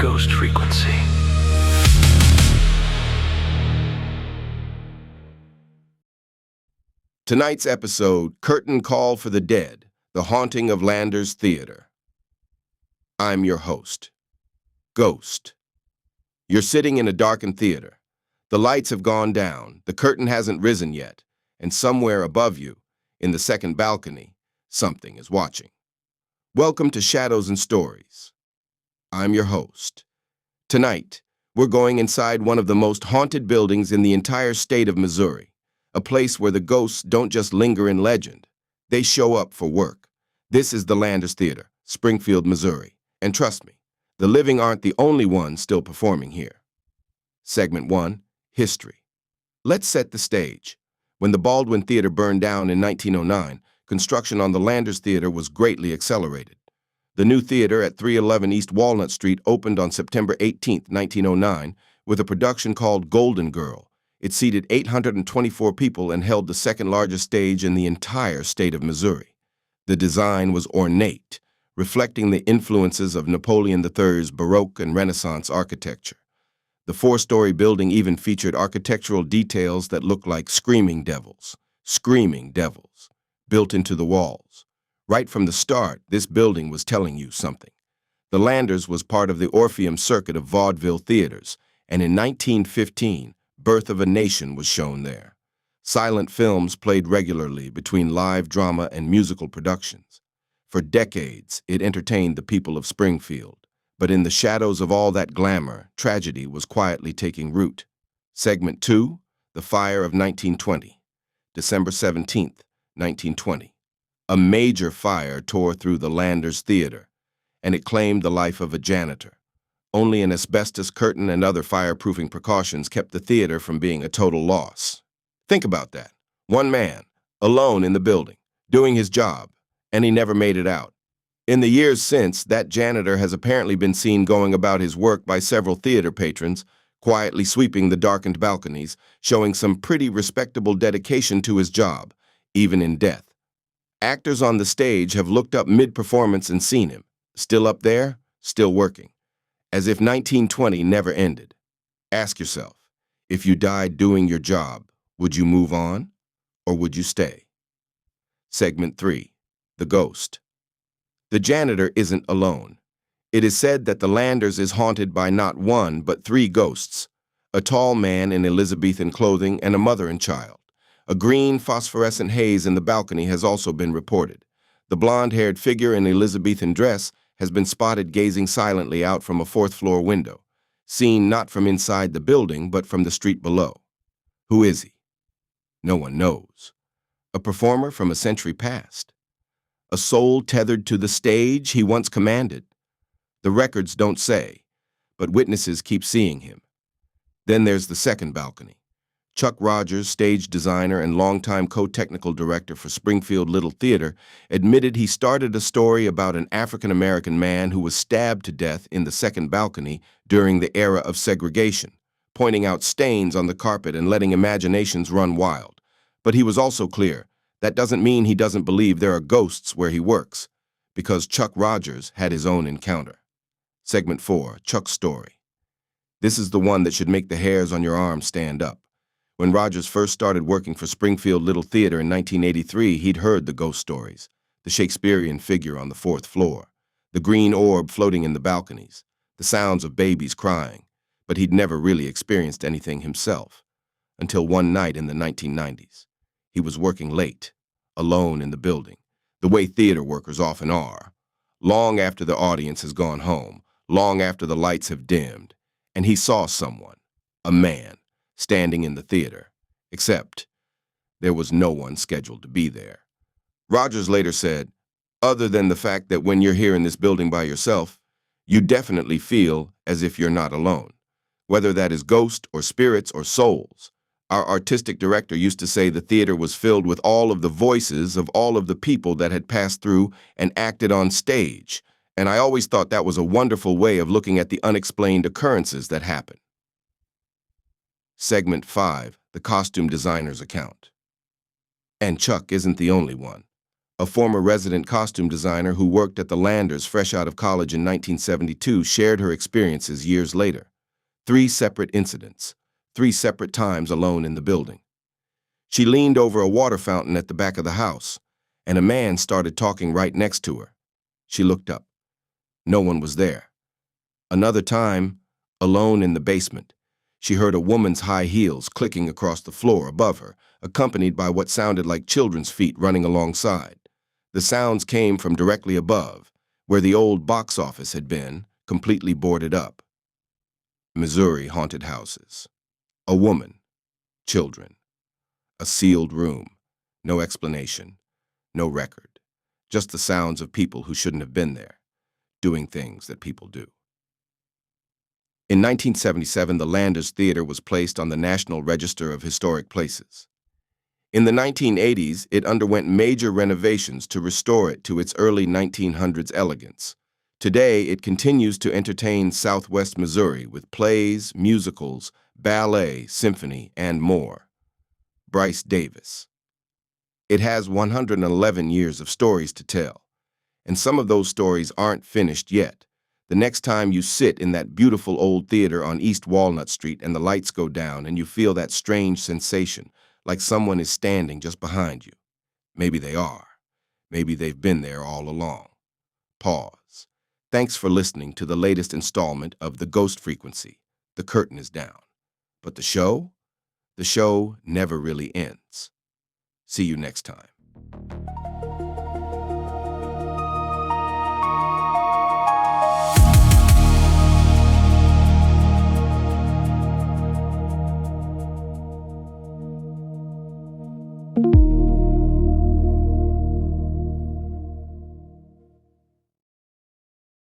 ghost frequency. Tonight's episode, Curtain Call for the Dead, The Haunting of Landers Theater. I'm your host, Ghost. You're sitting in a darkened theater. The lights have gone down, the curtain hasn't risen yet, and somewhere above you, in the second balcony, something is watching. Welcome to Shadows and Stories. I'm your host. Tonight, we're going inside one of the most haunted buildings in the entire state of Missouri. A place where the ghosts don't just linger in legend. They show up for work. This is the Landers Theater, Springfield, Missouri. And trust me, the living aren't the only ones still performing here. Segment 1, History. Let's set the stage. When the Baldwin Theater burned down in 1909, construction on the Landers Theater was greatly accelerated. The new theater at 311 East Walnut Street opened on September 18, 1909, with a production called Golden Girl. It seated 824 people and held the second largest stage in the entire state of Missouri. The design was ornate, reflecting the influences of Napoleon III's Baroque and Renaissance architecture. The four-story building even featured architectural details that looked like screaming devils, built into the walls. Right from the start, this building was telling you something. The Landers was part of the Orpheum circuit of vaudeville theaters, and in 1915, Birth of a Nation was shown there. Silent films played regularly between live drama and musical productions. For decades, it entertained the people of Springfield. But in the shadows of all that glamour, tragedy was quietly taking root. Segment 2, The Fire of 1920. December 17, 1920. A major fire tore through the Landers Theater, and it claimed the life of a janitor. Only an asbestos curtain and other fireproofing precautions kept the theater from being a total loss. Think about that. One man, alone in the building, doing his job, and he never made it out. In the years since, that janitor has apparently been seen going about his work by several theater patrons, quietly sweeping the darkened balconies, showing some pretty respectable dedication to his job, even in death. Actors on the stage have looked up mid-performance and seen him, still up there, still working. As if 1920 never ended. Ask yourself, if you died doing your job, would you move on or would you stay? Segment 3, The Ghost. The janitor isn't alone. It is said that the Landers is haunted by not one but 3 ghosts, a tall man in Elizabethan clothing and a mother and child. A green phosphorescent haze in the balcony has also been reported. The blonde-haired figure in Elizabethan dress has been spotted gazing silently out from a 4th-floor window, seen not from inside the building but from the street below. Who is he? No one knows. A performer from a century past? A soul tethered to the stage he once commanded? The records don't say, but witnesses keep seeing him. Then there's the second balcony. Chuck Rogers, stage designer and longtime co-technical director for Springfield Little Theater, admitted he started a story about an African-American man who was stabbed to death in the second balcony during the era of segregation, pointing out stains on the carpet and letting imaginations run wild. But he was also clear, that doesn't mean he doesn't believe there are ghosts where he works, because Chuck Rogers had his own encounter. Segment 4, Chuck's Story. This is the one that should make the hairs on your arm stand up. When Rogers first started working for Springfield Little Theater in 1983, he'd heard the ghost stories, the Shakespearean figure on the 4th floor, the green orb floating in the balconies, the sounds of babies crying, but he'd never really experienced anything himself. Until one night in the 1990s. He was working late, alone in the building, the way theater workers often are, long after the audience has gone home, long after the lights have dimmed, and he saw someone, a man, standing in the theater, except there was no one scheduled to be there. Rogers later said, other than the fact that when you're here in this building by yourself, you definitely feel as if you're not alone, whether that is ghosts or spirits or souls. Our artistic director used to say the theater was filled with all of the voices of all of the people that had passed through and acted on stage, and I always thought that was a wonderful way of looking at the unexplained occurrences that happen. Segment 5, The Costume Designer's Account. And Chuck isn't the only one. A former resident costume designer who worked at the Landers fresh out of college in 1972 shared her experiences years later. 3 separate incidents, 3 separate times alone in the building. She leaned over a water fountain at the back of the house, and a man started talking right next to her. She looked up. No one was there. Another time, alone in the basement, she heard a woman's high heels clicking across the floor above her, accompanied by what sounded like children's feet running alongside. The sounds came from directly above, where the old box office had been, completely boarded up. Missouri haunted houses. A woman. Children. A sealed room. No explanation. No record. Just the sounds of people who shouldn't have been there, doing things that people do. In 1977, the Landers Theater was placed on the National Register of Historic Places. In the 1980s, it underwent major renovations to restore it to its early 1900s elegance. Today, it continues to entertain Southwest Missouri with plays, musicals, ballet, symphony, and more. Bryce Davis. It has 111 years of stories to tell, and some of those stories aren't finished yet. The next time you sit in that beautiful old theater on East Walnut Street and the lights go down and you feel that strange sensation, like someone is standing just behind you. Maybe they are. Maybe they've been there all along. Pause. Thanks for listening to the latest installment of The Ghost Frequency. The curtain is down. But the show? The show never really ends. See you next time.